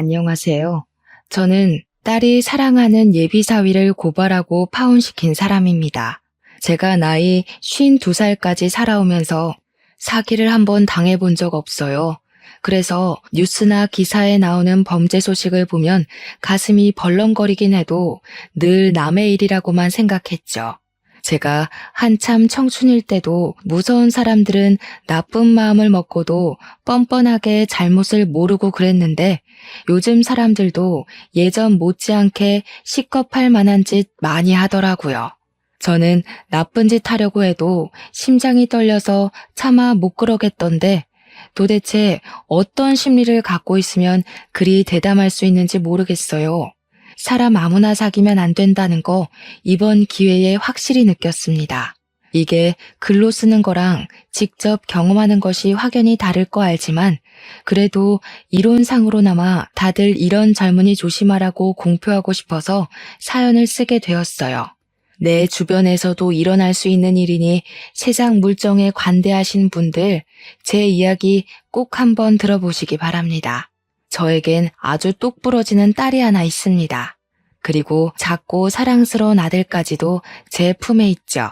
안녕하세요. 저는 딸이 사랑하는 예비사위를 고발하고 파혼시킨 사람입니다. 제가 나이 52살까지 살아오면서 사기를 한번 당해본 적 없어요. 그래서 뉴스나 기사에 나오는 범죄 소식을 보면 가슴이 벌렁거리긴 해도 늘 남의 일이라고만 생각했죠. 제가 한참 청춘일 때도 무서운 사람들은 나쁜 마음을 먹고도 뻔뻔하게 잘못을 모르고 그랬는데 요즘 사람들도 예전 못지않게 식겁할 만한 짓 많이 하더라고요. 저는 나쁜 짓 하려고 해도 심장이 떨려서 차마 못 그러겠던데 도대체 어떤 심리를 갖고 있으면 그리 대담할 수 있는지 모르겠어요. 사람 아무나 사귀면 안 된다는 거 이번 기회에 확실히 느꼈습니다. 이게 글로 쓰는 거랑 직접 경험하는 것이 확연히 다를 거 알지만 그래도 이론상으로나마 다들 이런 젊은이 조심하라고 공표하고 싶어서 사연을 쓰게 되었어요. 내 주변에서도 일어날 수 있는 일이니 세상 물정에 관대하신 분들 제 이야기 꼭 한번 들어보시기 바랍니다. 저에겐 아주 똑부러지는 딸이 하나 있습니다. 그리고 작고 사랑스러운 아들까지도 제 품에 있죠.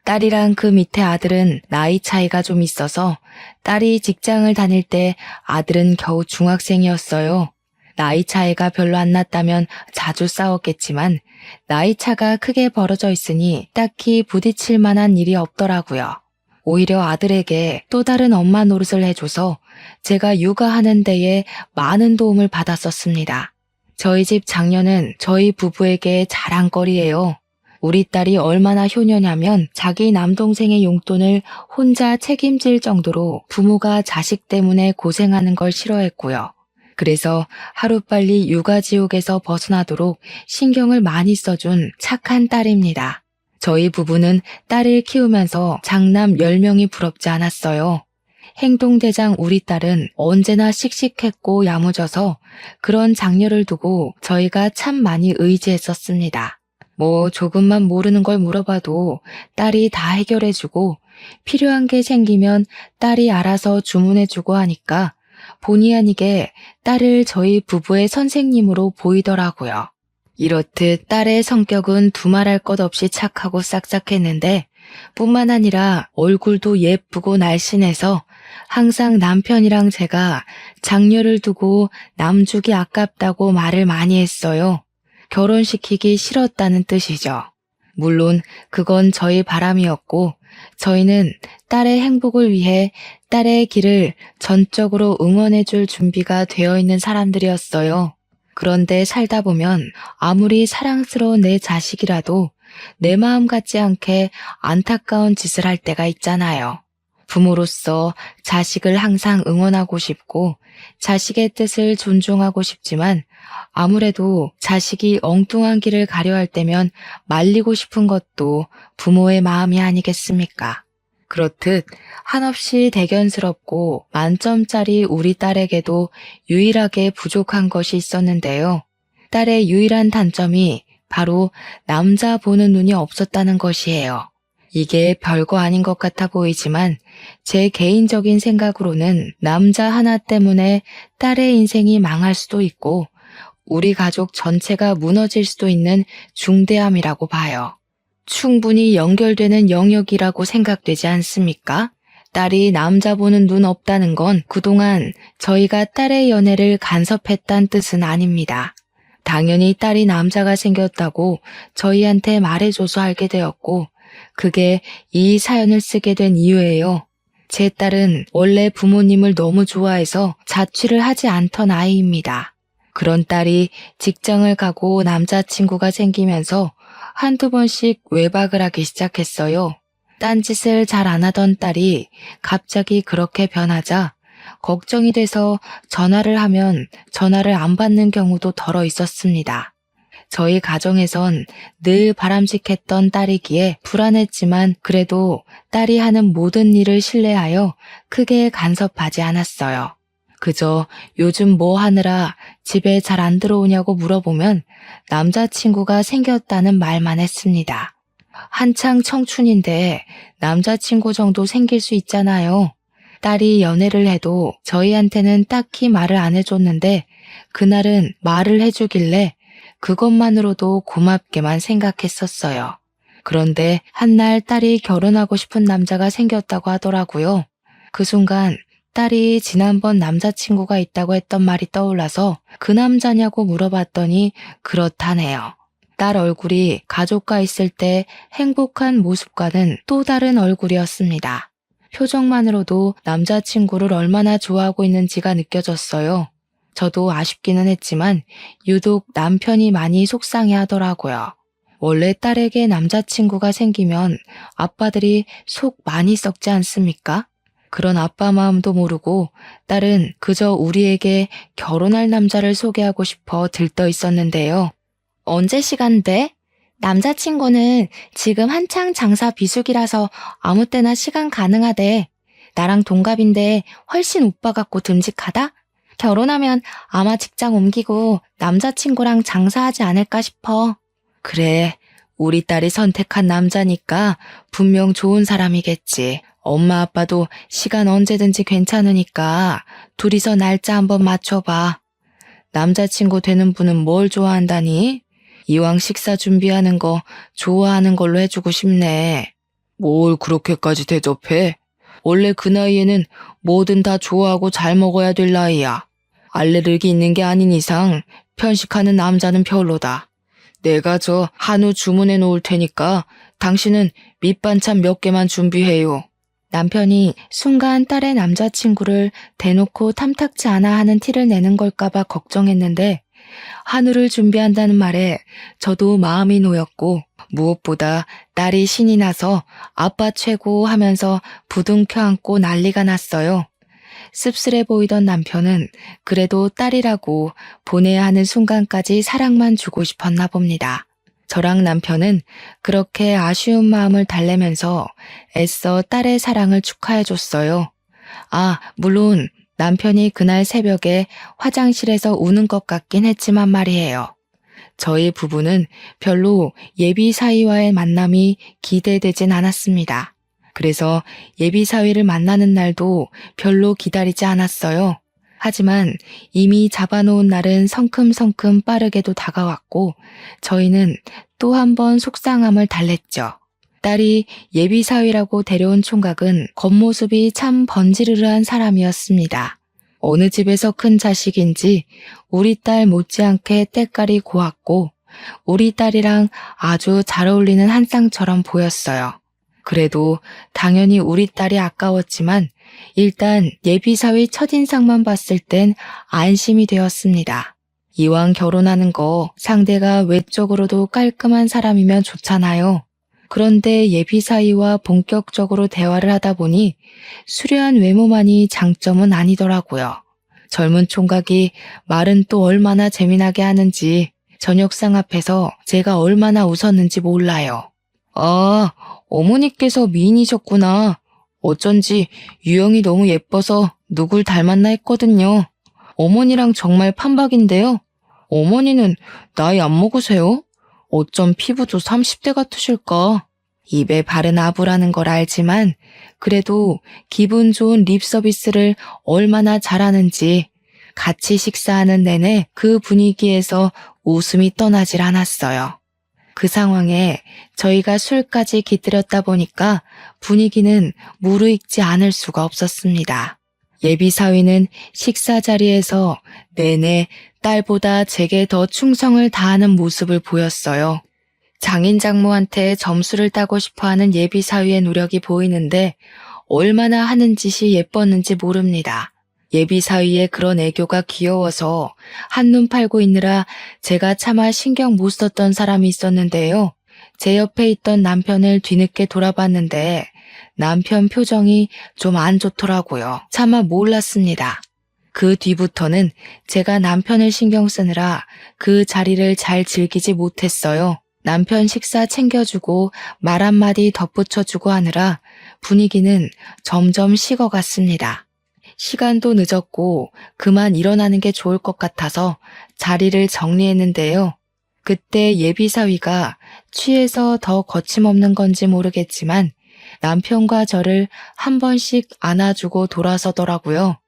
딸이랑 그 밑에 아들은 나이 차이가 좀 있어서 딸이 직장을 다닐 때 아들은 겨우 중학생이었어요. 나이 차이가 별로 안 났다면 자주 싸웠겠지만 나이 차가 크게 벌어져 있으니 딱히 부딪힐 만한 일이 없더라고요. 오히려 아들에게 또 다른 엄마 노릇을 해줘서 제가 육아하는 데에 많은 도움을 받았었습니다. 저희 집 장녀는 저희 부부에게 자랑거리예요. 우리 딸이 얼마나 효녀냐면 자기 남동생의 용돈을 혼자 책임질 정도로 부모가 자식 때문에 고생하는 걸 싫어했고요. 그래서 하루빨리 육아지옥에서 벗어나도록 신경을 많이 써준 착한 딸입니다. 저희 부부는 딸을 키우면서 장남 10명이 부럽지 않았어요. 행동대장 우리 딸은 언제나 씩씩했고 야무져서 그런 장녀를 두고 저희가 참 많이 의지했었습니다. 조금만 모르는 걸 물어봐도 딸이 다 해결해주고 필요한 게 생기면 딸이 알아서 주문해주고 하니까 본의 아니게 딸을 저희 부부의 선생님으로 보이더라고요. 이렇듯 딸의 성격은 두말할 것 없이 착하고 싹싹했는데 뿐만 아니라 얼굴도 예쁘고 날씬해서 항상 남편이랑 제가 장녀를 두고 남주기 아깝다고 말을 많이 했어요. 결혼시키기 싫었다는 뜻이죠. 물론 그건 저희 바람이었고 저희는 딸의 행복을 위해 딸의 길을 전적으로 응원해줄 준비가 되어 있는 사람들이었어요. 그런데 살다 보면 아무리 사랑스러운 내 자식이라도 내 마음 같지 않게 안타까운 짓을 할 때가 있잖아요. 부모로서 자식을 항상 응원하고 싶고 자식의 뜻을 존중하고 싶지만 아무래도 자식이 엉뚱한 길을 가려 할 때면 말리고 싶은 것도 부모의 마음이 아니겠습니까? 그렇듯 한없이 대견스럽고 만점짜리 우리 딸에게도 유일하게 부족한 것이 있었는데요. 딸의 유일한 단점이 바로 남자 보는 눈이 없었다는 것이에요. 이게 별거 아닌 것 같아 보이지만 제 개인적인 생각으로는 남자 하나 때문에 딸의 인생이 망할 수도 있고 우리 가족 전체가 무너질 수도 있는 중대함이라고 봐요. 충분히 연결되는 영역이라고 생각되지 않습니까? 딸이 남자 보는 눈 없다는 건 그동안 저희가 딸의 연애를 간섭했다는 뜻은 아닙니다. 당연히 딸이 남자가 생겼다고 저희한테 말해줘서 알게 되었고 그게 이 사연을 쓰게 된 이유예요. 제 딸은 원래 부모님을 너무 좋아해서 자취를 하지 않던 아이입니다. 그런 딸이 직장을 가고 남자친구가 생기면서 한두 번씩 외박을 하기 시작했어요. 딴짓을 잘 안 하던 딸이 갑자기 그렇게 변하자 걱정이 돼서 전화를 하면 전화를 안 받는 경우도 덜어 있었습니다. 저희 가정에선 늘 바람직했던 딸이기에 불안했지만 그래도 딸이 하는 모든 일을 신뢰하여 크게 간섭하지 않았어요. 그저 요즘 뭐 하느라 집에 잘 안 들어오냐고 물어보면 남자친구가 생겼다는 말만 했습니다. 한창 청춘인데 남자친구 정도 생길 수 있잖아요. 딸이 연애를 해도 저희한테는 딱히 말을 안 해줬는데 그날은 말을 해주길래 그것만으로도 고맙게만 생각했었어요. 그런데 한날 딸이 결혼하고 싶은 남자가 생겼다고 하더라고요. 그 순간 딸이 지난번 남자친구가 있다고 했던 말이 떠올라서 그 남자냐고 물어봤더니 그렇다네요. 딸 얼굴이 가족과 있을 때 행복한 모습과는 또 다른 얼굴이었습니다. 표정만으로도 남자친구를 얼마나 좋아하고 있는지가 느껴졌어요. 저도 아쉽기는 했지만 유독 남편이 많이 속상해 하더라고요. 원래 딸에게 남자친구가 생기면 아빠들이 속 많이 썩지 않습니까? 그런 아빠 마음도 모르고 딸은 그저 우리에게 결혼할 남자를 소개하고 싶어 들떠 있었는데요. 언제 시간 돼? 남자친구는 지금 한창 장사 비수기라서 아무 때나 시간 가능하대. 나랑 동갑인데 훨씬 오빠 같고 듬직하다? 결혼하면 아마 직장 옮기고 남자친구랑 장사하지 않을까 싶어. 그래, 우리 딸이 선택한 남자니까 분명 좋은 사람이겠지. 엄마 아빠도 시간 언제든지 괜찮으니까 둘이서 날짜 한번 맞춰봐. 남자친구 되는 분은 뭘 좋아한다니? 이왕 식사 준비하는 거 좋아하는 걸로 해주고 싶네. 뭘 그렇게까지 대접해? 원래 그 나이에는 뭐든 다 좋아하고 잘 먹어야 될 나이야. 알레르기 있는 게 아닌 이상 편식하는 남자는 별로다. 내가 저 한우 주문해 놓을 테니까 당신은 밑반찬 몇 개만 준비해요. 남편이 순간 딸의 남자친구를 대놓고 탐탁지 않아 하는 티를 내는 걸까봐 걱정했는데 한우를 준비한다는 말에 저도 마음이 놓였고 무엇보다 딸이 신이 나서 아빠 최고 하면서 부둥켜 안고 난리가 났어요. 씁쓸해 보이던 남편은 그래도 딸이라고 보내야 하는 순간까지 사랑만 주고 싶었나 봅니다. 저랑 남편은 그렇게 아쉬운 마음을 달래면서 애써 딸의 사랑을 축하해줬어요. 아, 물론 남편이 그날 새벽에 화장실에서 우는 것 같긴 했지만 말이에요. 저희 부부는 별로 예비 사위와의 만남이 기대되진 않았습니다. 그래서 예비 사위를 만나는 날도 별로 기다리지 않았어요. 하지만 이미 잡아놓은 날은 성큼성큼 빠르게도 다가왔고 저희는 또 한 번 속상함을 달랬죠. 딸이 예비 사위라고 데려온 총각은 겉모습이 참 번지르르한 사람이었습니다. 어느 집에서 큰 자식인지 우리 딸 못지않게 때깔이 고왔고 우리 딸이랑 아주 잘 어울리는 한 쌍처럼 보였어요. 그래도 당연히 우리 딸이 아까웠지만 일단 예비사위 첫인상만 봤을 땐 안심이 되었습니다. 이왕 결혼하는 거 상대가 외적으로도 깔끔한 사람이면 좋잖아요. 그런데 예비사위와 본격적으로 대화를 하다 보니 수려한 외모만이 장점은 아니더라고요. 젊은 총각이 말은 또 얼마나 재미나게 하는지 저녁상 앞에서 제가 얼마나 웃었는지 몰라요. 아, 어머니께서 미인이셨구나. 어쩐지 유형이 너무 예뻐서 누굴 닮았나 했거든요. 어머니랑 정말 판박인데요. 어머니는 나이 안 먹으세요? 어쩜 피부도 30대 같으실까? 입에 바른 아부라는 걸 알지만 그래도 기분 좋은 립 서비스를 얼마나 잘하는지 같이 식사하는 내내 그 분위기에서 웃음이 떠나질 않았어요. 그 상황에 저희가 술까지 깃들였다 보니까 분위기는 무르익지 않을 수가 없었습니다. 예비사위는 식사 자리에서 내내 딸보다 제게 더 충성을 다하는 모습을 보였어요. 장인 장모한테 점수를 따고 싶어하는 예비사위의 노력이 보이는데 얼마나 하는 짓이 예뻤는지 모릅니다. 예비사위의 그런 애교가 귀여워서 한눈 팔고 있느라 제가 차마 신경 못 썼던 사람이 있었는데요. 제 옆에 있던 남편을 뒤늦게 돌아봤는데 남편 표정이 좀 안 좋더라고요. 차마 몰랐습니다. 그 뒤부터는 제가 남편을 신경 쓰느라 그 자리를 잘 즐기지 못했어요. 남편 식사 챙겨주고 말 한마디 덧붙여주고 하느라 분위기는 점점 식어갔습니다. 시간도 늦었고 그만 일어나는 게 좋을 것 같아서 자리를 정리했는데요. 그때 예비사위가 취해서 더 거침없는 건지 모르겠지만 남편과 저를 한 번씩 안아주고 돌아서더라고요.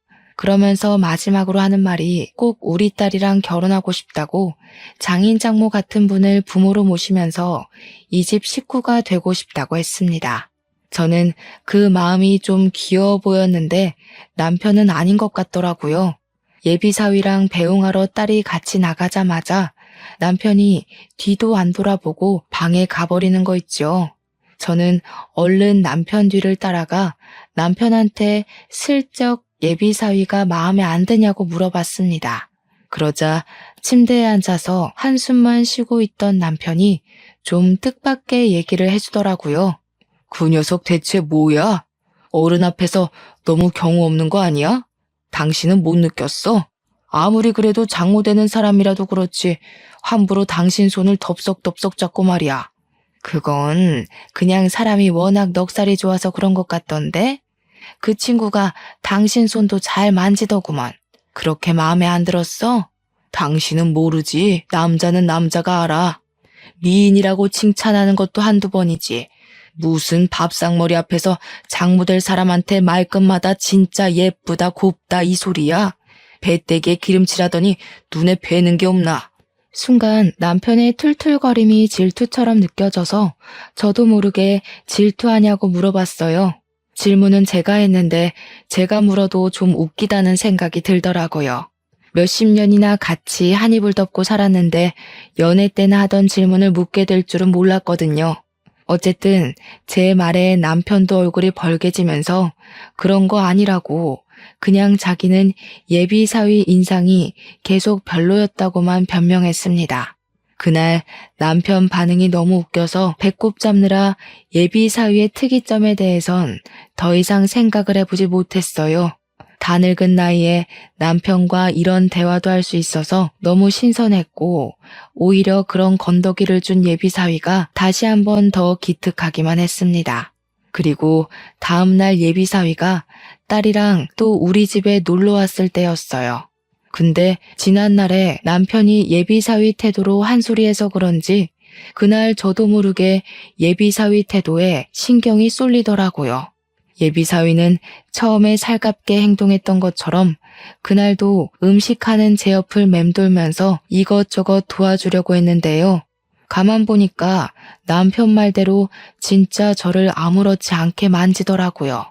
그러면서 마지막으로 하는 말이 꼭 우리 딸이랑 결혼하고 싶다고 장인 장모 같은 분을 부모로 모시면서 이 집 식구가 되고 싶다고 했습니다. 저는 그 마음이 좀 귀여워 보였는데 남편은 아닌 것 같더라고요. 예비사위랑 배웅하러 딸이 같이 나가자마자 남편이 뒤도 안 돌아보고 방에 가버리는 거 있죠. 저는 얼른 남편 뒤를 따라가 남편한테 슬쩍 예비사위가 마음에 안 드냐고 물어봤습니다. 그러자 침대에 앉아서 한숨만 쉬고 있던 남편이 좀 뜻밖의 얘기를 해주더라고요. 그 녀석 대체 뭐야? 어른 앞에서 너무 경우 없는 거 아니야? 당신은 못 느꼈어? 아무리 그래도 장모 되는 사람이라도 그렇지 함부로 당신 손을 덥석덥석 잡고 말이야. 그건 그냥 사람이 워낙 넉살이 좋아서 그런 것 같던데? 그 친구가 당신 손도 잘 만지더구먼. 그렇게 마음에 안 들었어? 당신은 모르지. 남자는 남자가 알아. 미인이라고 칭찬하는 것도 한두 번이지. 무슨 밥상머리 앞에서 장모 될 사람한테 말끝마다 진짜 예쁘다 곱다 이 소리야. 배때기에 기름칠하더니 눈에 뵈는 게 없나. 순간 남편의 툴툴거림이 질투처럼 느껴져서 저도 모르게 질투하냐고 물어봤어요. 질문은 제가 했는데 제가 물어도 좀 웃기다는 생각이 들더라고요. 몇십 년이나 같이 한 이불 덮고 살았는데 연애 때나 하던 질문을 묻게 될 줄은 몰랐거든요. 어쨌든 제 말에 남편도 얼굴이 벌개지면서 그런 거 아니라고 그냥 자기는 예비사위 인상이 계속 별로였다고만 변명했습니다. 그날 남편 반응이 너무 웃겨서 배꼽 잡느라 예비사위의 특이점에 대해선 더 이상 생각을 해보지 못했어요. 다 늙은 나이에 남편과 이런 대화도 할 수 있어서 너무 신선했고 오히려 그런 건더기를 준 예비사위가 다시 한번 더 기특하기만 했습니다. 그리고 다음날 예비사위가 딸이랑 또 우리 집에 놀러 왔을 때였어요. 근데 지난날에 남편이 예비사위 태도로 한 소리해서 그런지 그날 저도 모르게 예비사위 태도에 신경이 쏠리더라고요. 예비사위는 처음에 살갑게 행동했던 것처럼 그날도 음식하는 제 옆을 맴돌면서 이것저것 도와주려고 했는데요. 가만 보니까 남편 말대로 진짜 저를 아무렇지 않게 만지더라고요.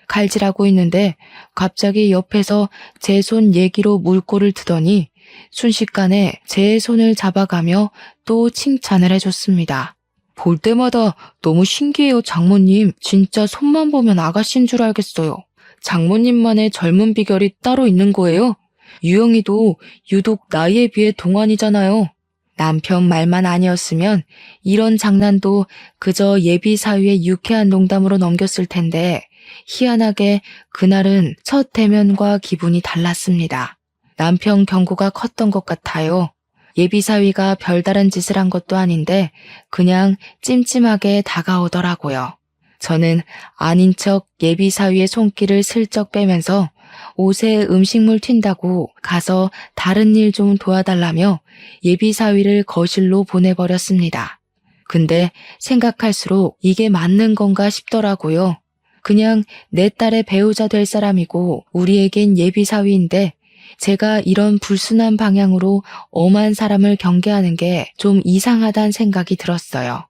칼질하고 있는데 갑자기 옆에서 제 손 얘기로 물꼬를 트더니 순식간에 제 손을 잡아가며 또 칭찬을 해줬습니다. 볼 때마다 너무 신기해요, 장모님. 진짜 손만 보면 아가씨인 줄 알겠어요. 장모님만의 젊은 비결이 따로 있는 거예요? 유영이도 유독 나이에 비해 동안이잖아요. 남편 말만 아니었으면 이런 장난도 그저 예비 사위의 유쾌한 농담으로 넘겼을 텐데 희한하게 그날은 첫 대면과 기분이 달랐습니다. 남편 경고가 컸던 것 같아요. 예비사위가 별다른 짓을 한 것도 아닌데 그냥 찜찜하게 다가오더라고요. 저는 아닌 척 예비사위의 손길을 슬쩍 빼면서 옷에 음식물 튄다고 가서 다른 일 좀 도와달라며 예비사위를 거실로 보내버렸습니다. 근데 생각할수록 이게 맞는 건가 싶더라고요. 그냥 내 딸의 배우자 될 사람이고 우리에겐 예비사위인데 제가 이런 불순한 방향으로 엄한 사람을 경계하는 게 좀 이상하다는 생각이 들었어요.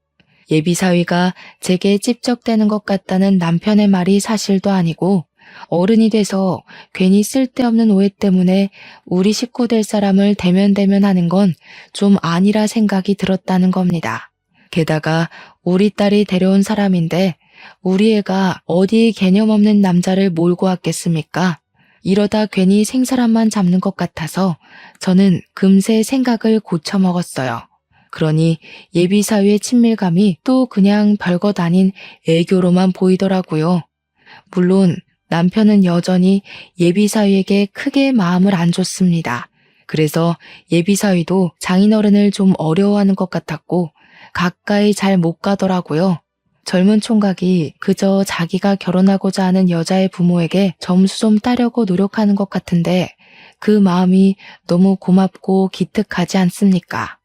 예비사위가 제게 찝적대는 것 같다는 남편의 말이 사실도 아니고 어른이 돼서 괜히 쓸데없는 오해 때문에 우리 식구 될 사람을 대면대면하는 건 좀 아니라 생각이 들었다는 겁니다. 게다가 우리 딸이 데려온 사람인데 우리 애가 어디 개념 없는 남자를 몰고 왔겠습니까? 이러다 괜히 생사람만 잡는 것 같아서 저는 금세 생각을 고쳐먹었어요. 그러니 예비사위의 친밀감이 또 그냥 별것 아닌 애교로만 보이더라고요. 물론 남편은 여전히 예비사위에게 크게 마음을 안 줬습니다. 그래서 예비사위도 장인어른을 좀 어려워하는 것 같았고 가까이 잘 못 가더라고요. 젊은 총각이 그저 자기가 결혼하고자 하는 여자의 부모에게 점수 좀 따려고 노력하는 것 같은데 그 마음이 너무 고맙고 기특하지 않습니까?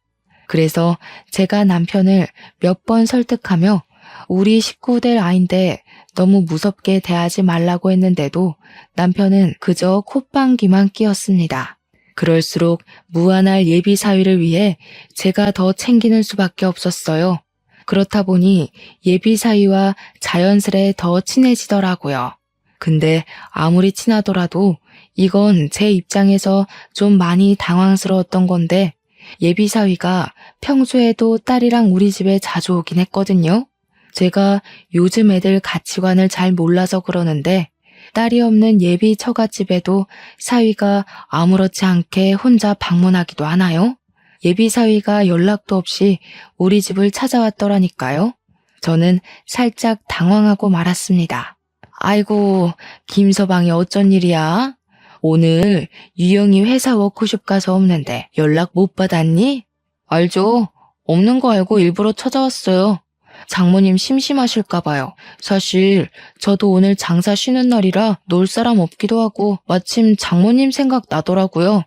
그래서 제가 남편을 몇 번 설득하며 우리 식구 될 아인데 너무 무섭게 대하지 말라고 했는데도 남편은 그저 콧방귀만 뀌었습니다. 그럴수록 무한할 예비 사위를 위해 제가 더 챙기는 수밖에 없었어요. 그렇다 보니 예비 사위와 자연스레 더 친해지더라고요. 근데 아무리 친하더라도 이건 제 입장에서 좀 많이 당황스러웠던 건데 예비 사위가 평소에도 딸이랑 우리 집에 자주 오긴 했거든요. 제가 요즘 애들 가치관을 잘 몰라서 그러는데 딸이 없는 예비 처갓집에도 사위가 아무렇지 않게 혼자 방문하기도 하나요? 예비 사위가 연락도 없이 우리 집을 찾아왔더라니까요. 저는 살짝 당황하고 말았습니다. 아이고, 김서방이 어쩐 일이야? 오늘 유영이 회사 워크숍 가서 없는데 연락 못 받았니? 알죠. 없는 거 알고 일부러 찾아왔어요. 장모님 심심하실까 봐요. 사실 저도 오늘 장사 쉬는 날이라 놀 사람 없기도 하고 마침 장모님 생각 나더라고요.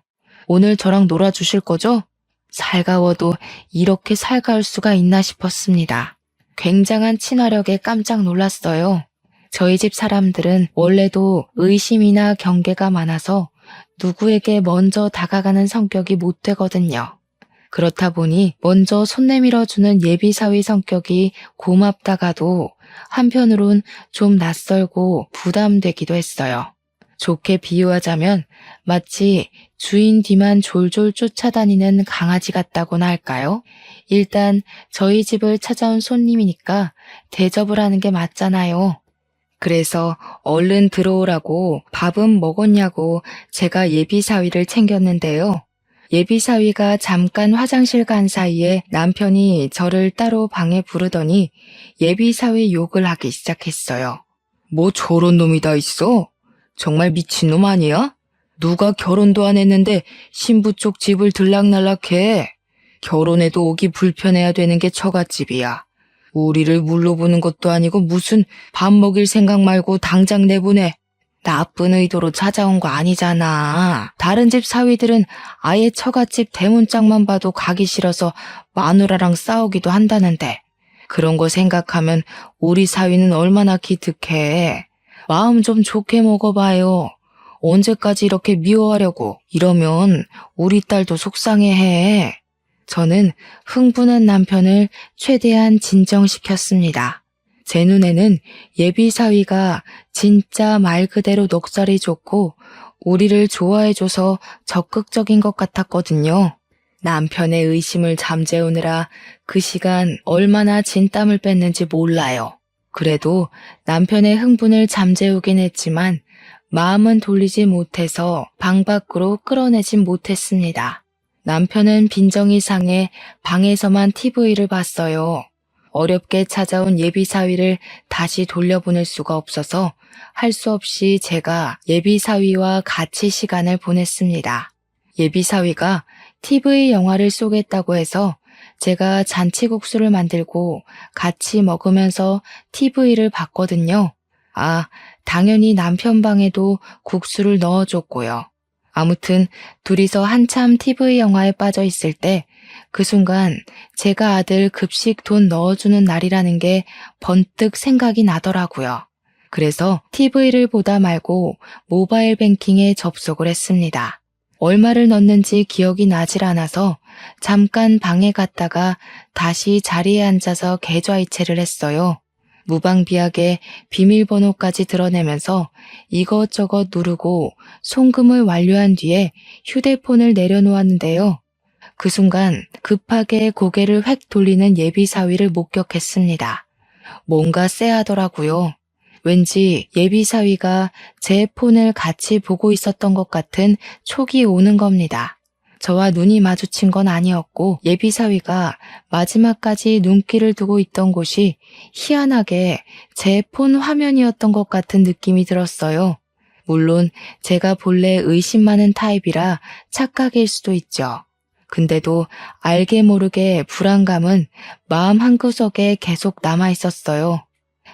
오늘 저랑 놀아주실 거죠? 살가워도 이렇게 살가울 수가 있나 싶었습니다. 굉장한 친화력에 깜짝 놀랐어요. 저희 집 사람들은 원래도 의심이나 경계가 많아서 누구에게 먼저 다가가는 성격이 못 되거든요. 그렇다 보니 먼저 손 내밀어주는 예비사위 성격이 고맙다가도 한편으론 좀 낯설고 부담되기도 했어요. 좋게 비유하자면 마치 주인 뒤만 졸졸 쫓아다니는 강아지 같다고나 할까요? 일단 저희 집을 찾아온 손님이니까 대접을 하는 게 맞잖아요. 그래서 얼른 들어오라고 밥은 먹었냐고 제가 예비사위를 챙겼는데요. 예비사위가 잠깐 화장실 간 사이에 남편이 저를 따로 방에 부르더니 예비사위 욕을 하기 시작했어요. 뭐 저런 놈이 다 있어? 정말 미친놈 아니야? 누가 결혼도 안 했는데 신부 쪽 집을 들락날락해. 결혼해도 오기 불편해야 되는 게 처갓집이야. 우리를 물로 보는 것도 아니고 무슨 밥 먹일 생각 말고 당장 내보내. 나쁜 의도로 찾아온 거 아니잖아. 다른 집 사위들은 아예 처갓집 대문짝만 봐도 가기 싫어서 마누라랑 싸우기도 한다는데 그런 거 생각하면 우리 사위는 얼마나 기특해. 마음 좀 좋게 먹어봐요. 언제까지 이렇게 미워하려고. 이러면 우리 딸도 속상해해. 저는 흥분한 남편을 최대한 진정시켰습니다. 제 눈에는 예비사위가 진짜 말 그대로 넋살이 좋고 우리를 좋아해줘서 적극적인 것 같았거든요. 남편의 의심을 잠재우느라 그 시간 얼마나 진땀을 뺐는지 몰라요. 그래도 남편의 흥분을 잠재우긴 했지만 마음은 돌리지 못해서 방 밖으로 끌어내진 못했습니다. 남편은 빈정이 상해 방에서만 TV를 봤어요. 어렵게 찾아온 예비사위를 다시 돌려보낼 수가 없어서 할 수 없이 제가 예비사위와 같이 시간을 보냈습니다. 예비사위가 TV 영화를 쏘겠다고 해서 제가 잔치국수를 만들고 같이 먹으면서 TV를 봤거든요. 당연히 남편 방에도 국수를 넣어줬고요. 아무튼 둘이서 한참 TV 영화에 빠져 있을 때 그 순간 제가 아들 급식 돈 넣어주는 날이라는 게 번뜩 생각이 나더라고요. 그래서 TV를 보다 말고 모바일 뱅킹에 접속을 했습니다. 얼마를 넣었는지 기억이 나질 않아서 잠깐 방에 갔다가 다시 자리에 앉아서 계좌이체를 했어요. 무방비하게 비밀번호까지 드러내면서 이것저것 누르고 송금을 완료한 뒤에 휴대폰을 내려놓았는데요. 그 순간 급하게 고개를 획 돌리는 예비사위를 목격했습니다. 뭔가 쎄하더라고요. 왠지 예비사위가 제 폰을 같이 보고 있었던 것 같은 촉이 오는 겁니다. 저와 눈이 마주친 건 아니었고 예비사위가 마지막까지 눈길을 두고 있던 곳이 희한하게 제 폰 화면이었던 것 같은 느낌이 들었어요. 물론 제가 본래 의심 많은 타입이라 착각일 수도 있죠. 근데도 알게 모르게 불안감은 마음 한구석에 계속 남아 있었어요.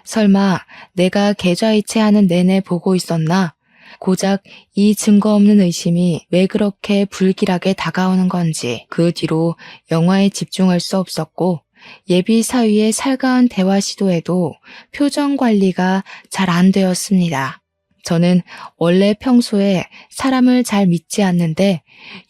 설마 내가 계좌이체하는 내내 보고 있었나? 고작 이 증거 없는 의심이 왜 그렇게 불길하게 다가오는 건지 그 뒤로 영화에 집중할 수 없었고 예비 사위의 살가운 대화 시도에도 표정 관리가 잘 안 되었습니다. 저는 원래 평소에 사람을 잘 믿지 않는데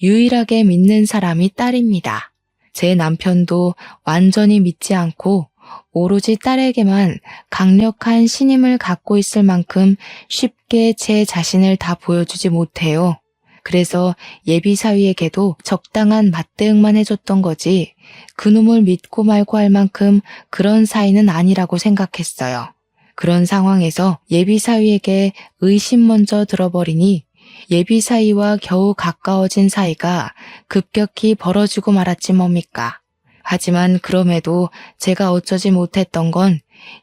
유일하게 믿는 사람이 딸입니다. 제 남편도 완전히 믿지 않고 오로지 딸에게만 강력한 신임을 갖고 있을 만큼 쉽게 제 자신을 다 보여주지 못해요. 그래서 예비 사위에게도 적당한 맞대응만 해줬던 거지 그놈을 믿고 말고 할 만큼 그런 사이는 아니라고 생각했어요. 그런 상황에서 예비 사위에게 의심 먼저 들어버리니 예비 사위와 겨우 가까워진 사이가 급격히 벌어지고 말았지 뭡니까. 하지만 그럼에도 제가 어쩌지 못했던 건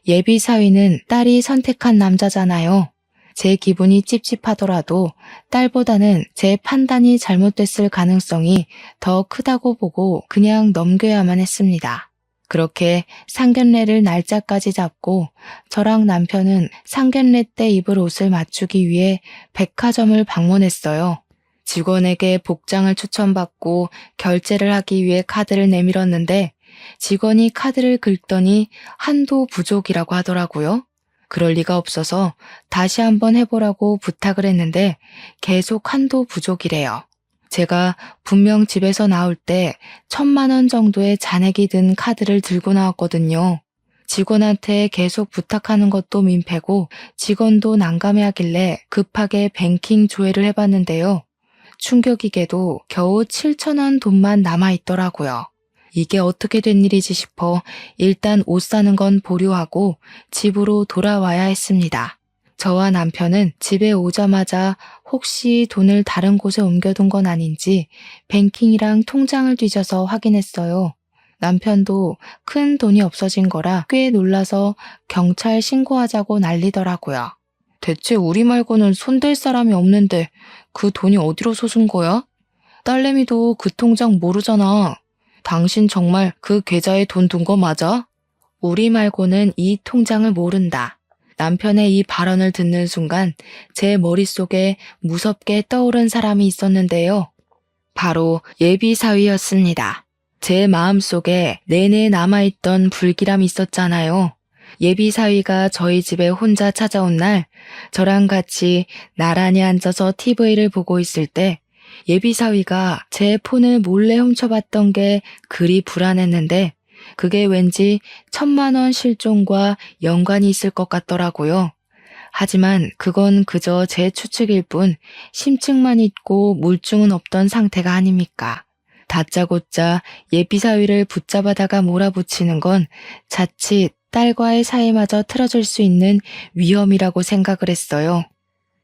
예비 사위는 딸이 선택한 남자잖아요. 제 기분이 찝찝하더라도 딸보다는 제 판단이 잘못됐을 가능성이 더 크다고 보고 그냥 넘겨야만 했습니다. 그렇게 상견례를 날짜까지 잡고 저랑 남편은 상견례 때 입을 옷을 맞추기 위해 백화점을 방문했어요. 직원에게 복장을 추천받고 결제를 하기 위해 카드를 내밀었는데 직원이 카드를 긁더니 한도 부족이라고 하더라고요. 그럴 리가 없어서 다시 한번 해보라고 부탁을 했는데 계속 한도 부족이래요. 제가 분명 집에서 나올 때 1,000만 원 정도의 잔액이 든 카드를 들고 나왔거든요. 직원한테 계속 부탁하는 것도 민폐고 직원도 난감해하길래 급하게 뱅킹 조회를 해봤는데요. 충격이게도 겨우 7,000원 돈만 남아있더라고요. 이게 어떻게 된 일이지 싶어 일단 옷 사는 건 보류하고 집으로 돌아와야 했습니다. 저와 남편은 집에 오자마자 혹시 돈을 다른 곳에 옮겨둔 건 아닌지 뱅킹이랑 통장을 뒤져서 확인했어요. 남편도 큰 돈이 없어진 거라 꽤 놀라서 경찰 신고하자고 난리더라고요. 대체 우리 말고는 손댈 사람이 없는데 그 돈이 어디로 솟은 거야? 딸내미도 그 통장 모르잖아. 당신 정말 그 계좌에 돈 둔 거 맞아? 우리 말고는 이 통장을 모른다. 남편의 이 발언을 듣는 순간 제 머릿속에 무섭게 떠오른 사람이 있었는데요. 바로 예비 사위였습니다. 제 마음속에 내내 남아있던 불길함이 있었잖아요. 예비 사위가 저희 집에 혼자 찾아온 날 저랑 같이 나란히 앉아서 TV를 보고 있을 때 예비 사위가 제 폰을 몰래 훔쳐봤던 게 그리 불안했는데 그게 왠지 1,000만 원 실종과 연관이 있을 것 같더라고요. 하지만 그건 그저 제 추측일 뿐 심증만 있고 물증은 없던 상태가 아닙니까? 다짜고짜 예비 사위를 붙잡아다가 몰아붙이는 건 자칫 딸과의 사이마저 틀어질 수 있는 위험이라고 생각을 했어요.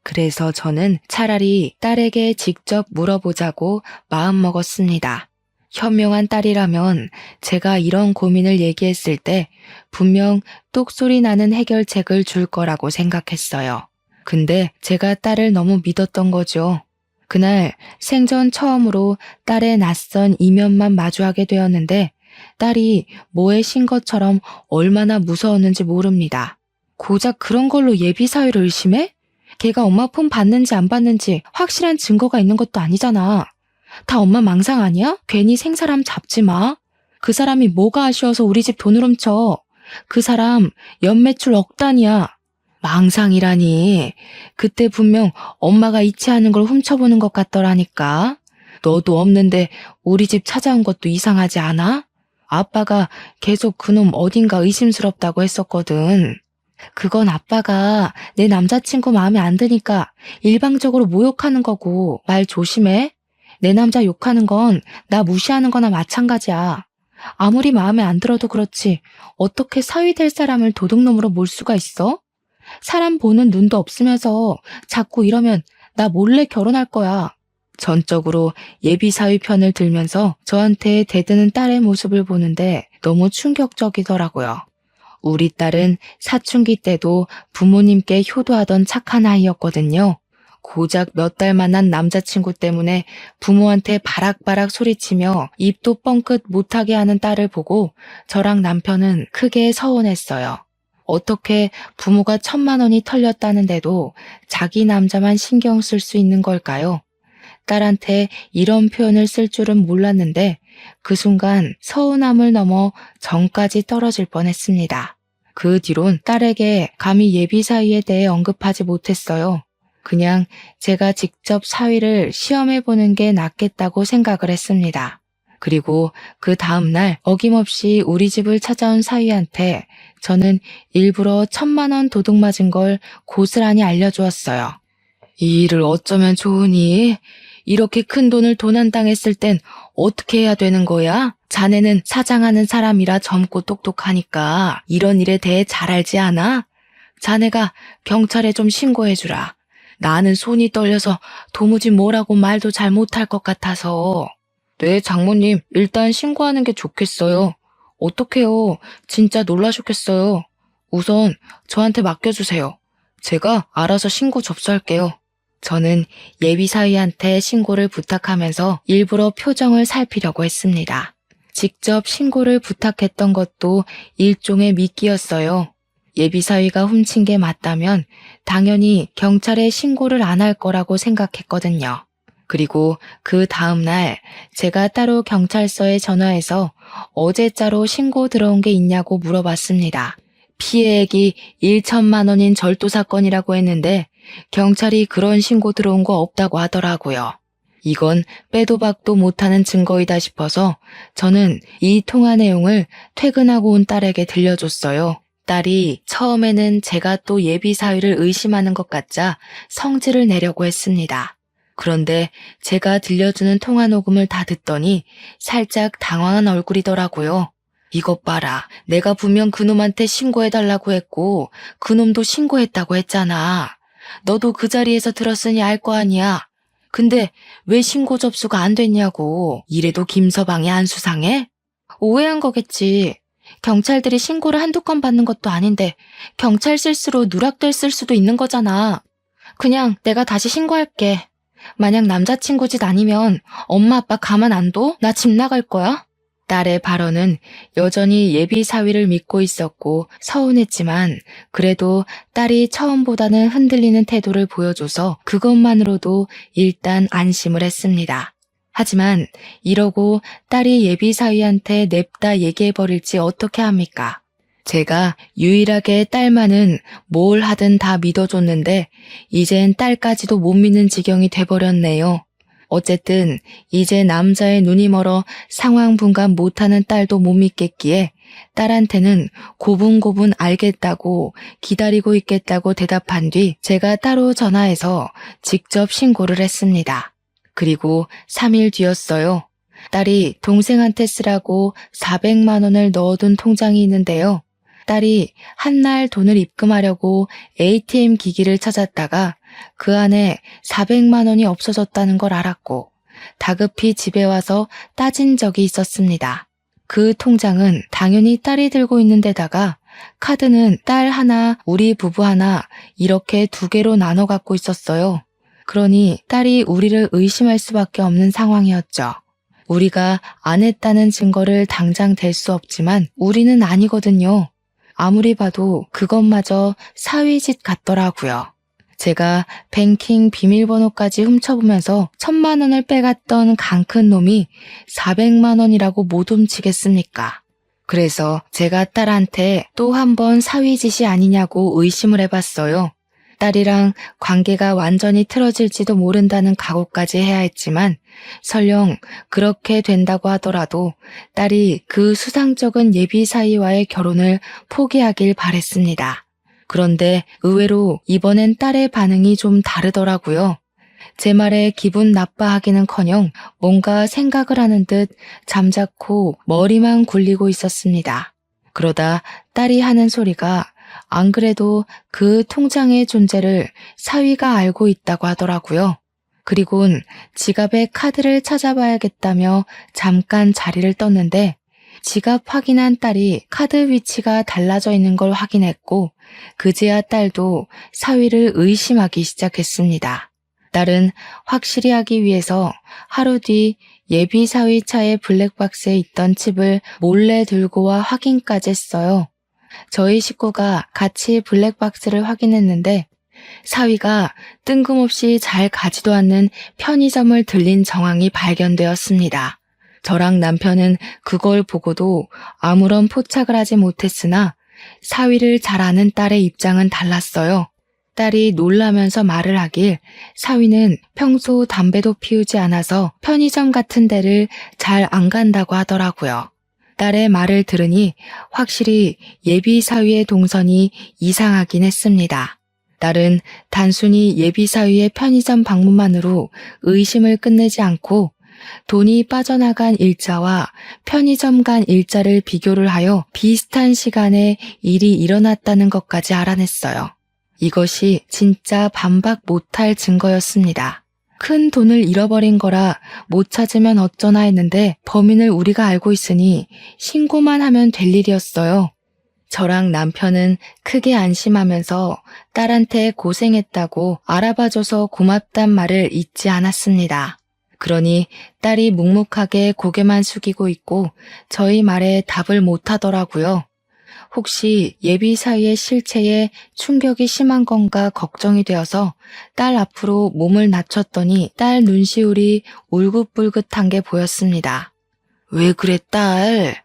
그래서 저는 차라리 딸에게 직접 물어보자고 마음먹었습니다. 현명한 딸이라면 제가 이런 고민을 얘기했을 때 분명 똑소리 나는 해결책을 줄 거라고 생각했어요. 근데 제가 딸을 너무 믿었던 거죠. 그날 생전 처음으로 딸의 낯선 이면만 마주하게 되었는데 딸이 뭐에 신 것처럼 얼마나 무서웠는지 모릅니다. 고작 그런 걸로 예비 사위를 의심해? 걔가 엄마 폰 받는지 안 받는지 확실한 증거가 있는 것도 아니잖아. 다 엄마 망상 아니야? 괜히 생사람 잡지 마. 그 사람이 뭐가 아쉬워서 우리 집 돈을 훔쳐. 그 사람 연매출 억 단위야. 망상이라니. 그때 분명 엄마가 이체하는 걸 훔쳐보는 것 같더라니까. 너도 없는데 우리 집 찾아온 것도 이상하지 않아? 아빠가 계속 그놈 어딘가 의심스럽다고 했었거든. 그건 아빠가 내 남자친구 마음에 안 드니까 일방적으로 모욕하는 거고 말 조심해. 내 남자 욕하는 건 나 무시하는 거나 마찬가지야. 아무리 마음에 안 들어도 그렇지 어떻게 사위 될 사람을 도둑놈으로 몰 수가 있어? 사람 보는 눈도 없으면서 자꾸 이러면 나 몰래 결혼할 거야. 전적으로 예비 사위 편을 들면서 저한테 대드는 딸의 모습을 보는데 너무 충격적이더라고요. 우리 딸은 사춘기 때도 부모님께 효도하던 착한 아이였거든요. 고작 몇 달 만난 남자친구 때문에 부모한테 바락바락 소리치며 입도 뻥끗 못하게 하는 딸을 보고 저랑 남편은 크게 서운했어요. 어떻게 부모가 1,000만 원이 털렸다는데도 자기 남자만 신경 쓸 수 있는 걸까요? 딸한테 이런 표현을 쓸 줄은 몰랐는데 그 순간 서운함을 넘어 정까지 떨어질 뻔했습니다. 그 뒤론 딸에게 감히 예비 사위에 대해 언급하지 못했어요. 그냥 제가 직접 사위를 시험해보는 게 낫겠다고 생각을 했습니다. 그리고 그 다음날 어김없이 우리 집을 찾아온 사위한테 저는 일부러 1,000만 원 도둑 맞은 걸 고스란히 알려주었어요. 이 일을 어쩌면 좋으니? 이렇게 큰 돈을 도난당했을 땐 어떻게 해야 되는 거야? 자네는 사장하는 사람이라 젊고 똑똑하니까 이런 일에 대해 잘 알지 않아? 자네가 경찰에 좀 신고해주라. 나는 손이 떨려서 도무지 뭐라고 말도 잘 못할 것 같아서. 네, 장모님, 일단 신고하는 게 좋겠어요. 어떡해요. 진짜 놀라셨겠어요. 우선 저한테 맡겨주세요. 제가 알아서 신고 접수할게요. 저는 예비 사위한테 신고를 부탁하면서 일부러 표정을 살피려고 했습니다. 직접 신고를 부탁했던 것도 일종의 미끼였어요. 예비 사위가 훔친 게 맞다면 당연히 경찰에 신고를 안 할 거라고 생각했거든요. 그리고 그 다음날 제가 따로 경찰서에 전화해서 어제자로 신고 들어온 게 있냐고 물어봤습니다. 피해액이 1,000만 원인 절도 사건이라고 했는데 경찰이 그런 신고 들어온 거 없다고 하더라고요. 이건 빼도 박도 못하는 증거이다 싶어서 저는 이 통화 내용을 퇴근하고 온 딸에게 들려줬어요. 딸이 처음에는 제가 또 예비 사위를 의심하는 것 같자 성질을 내려고 했습니다. 그런데 제가 들려주는 통화 녹음을 다 듣더니 살짝 당황한 얼굴이더라고요. 이것 봐라. 내가 분명 그놈한테 신고해달라고 했고 그놈도 신고했다고 했잖아. 너도 그 자리에서 들었으니 알 거 아니야. 근데 왜 신고 접수가 안 됐냐고. 이래도 김서방이 안 수상해? 오해한 거겠지. 경찰들이 신고를 한두 건 받는 것도 아닌데 경찰 실수로 누락됐을 수도 있는 거잖아. 그냥 내가 다시 신고할게. 만약 남자친구 짓 아니면 엄마 아빠 가만 안 둬? 나 집 나갈 거야? 딸의 발언은 여전히 예비 사위를 믿고 있었고 서운했지만 그래도 딸이 처음보다는 흔들리는 태도를 보여줘서 그것만으로도 일단 안심을 했습니다. 하지만 이러고 딸이 예비 사위한테 냅다 얘기해버릴지 어떻게 합니까? 제가 유일하게 딸만은 뭘 하든 다 믿어줬는데 이젠 딸까지도 못 믿는 지경이 돼버렸네요. 어쨌든 이제 남자의 눈이 멀어 상황 분간 못하는 딸도 못 믿겠기에 딸한테는 고분고분 알겠다고 기다리고 있겠다고 대답한 뒤 제가 따로 전화해서 직접 신고를 했습니다. 그리고 3일 뒤였어요. 딸이 동생한테 쓰라고 400만 원을 넣어둔 통장이 있는데요. 딸이 한날 돈을 입금하려고 ATM 기기를 찾았다가 그 안에 400만 원이 없어졌다는 걸 알았고 다급히 집에 와서 따진 적이 있었습니다. 그 통장은 당연히 딸이 들고 있는 데다가 카드는 딸 하나, 우리 부부 하나 이렇게 2개로 나눠 갖고 있었어요. 그러니 딸이 우리를 의심할 수밖에 없는 상황이었죠. 우리가 안 했다는 증거를 당장 댈 수 없지만 우리는 아니거든요. 아무리 봐도 그것마저 사위짓 같더라고요. 제가 뱅킹 비밀번호까지 훔쳐보면서 1,000만 원을 빼갔던 강 큰 놈이 400만 원이라고 못 훔치겠습니까? 그래서 제가 딸한테 또 한 번 사위짓이 아니냐고 의심을 해봤어요. 딸이랑 관계가 완전히 틀어질지도 모른다는 각오까지 해야 했지만 설령 그렇게 된다고 하더라도 딸이 그 수상쩍은 예비 사위와의 결혼을 포기하길 바랬습니다. 그런데 의외로 이번엔 딸의 반응이 좀 다르더라고요. 제 말에 기분 나빠하기는커녕 뭔가 생각을 하는 듯 잠자코 머리만 굴리고 있었습니다. 그러다 딸이 하는 소리가 안 그래도 그 통장의 존재를 사위가 알고 있다고 하더라고요. 그리곤 지갑에 카드를 찾아봐야겠다며 잠깐 자리를 떴는데 지갑 확인한 딸이 카드 위치가 달라져 있는 걸 확인했고 그제야 딸도 사위를 의심하기 시작했습니다. 딸은 확실히 하기 위해서 하루 뒤 예비 사위 차의 블랙박스에 있던 칩을 몰래 들고 와 확인까지 했어요. 저희 식구가 같이 블랙박스를 확인했는데 사위가 뜬금없이 잘 가지도 않는 편의점을 들린 정황이 발견되었습니다. 저랑 남편은 그걸 보고도 아무런 포착을 하지 못했으나 사위를 잘 아는 딸의 입장은 달랐어요. 딸이 놀라면서 말을 하길 사위는 평소 담배도 피우지 않아서 편의점 같은 데를 잘 안 간다고 하더라고요. 딸의 말을 들으니 확실히 예비 사위의 동선이 이상하긴 했습니다. 딸은 단순히 예비 사위의 편의점 방문만으로 의심을 끝내지 않고 돈이 빠져나간 일자와 편의점 간 일자를 비교를 하여 비슷한 시간에 일이 일어났다는 것까지 알아냈어요. 이것이 진짜 반박 못할 증거였습니다. 큰 돈을 잃어버린 거라 못 찾으면 어쩌나 했는데 범인을 우리가 알고 있으니 신고만 하면 될 일이었어요. 저랑 남편은 크게 안심하면서 딸한테 고생했다고 알아봐줘서 고맙단 말을 잊지 않았습니다. 그러니 딸이 묵묵하게 고개만 숙이고 있고 저희 말에 답을 못하더라고요. 혹시 예비 사위의 실체에 충격이 심한 건가 걱정이 되어서 딸 앞으로 몸을 낮췄더니 딸 눈시울이 울긋불긋한 게 보였습니다. 왜 그래, 딸?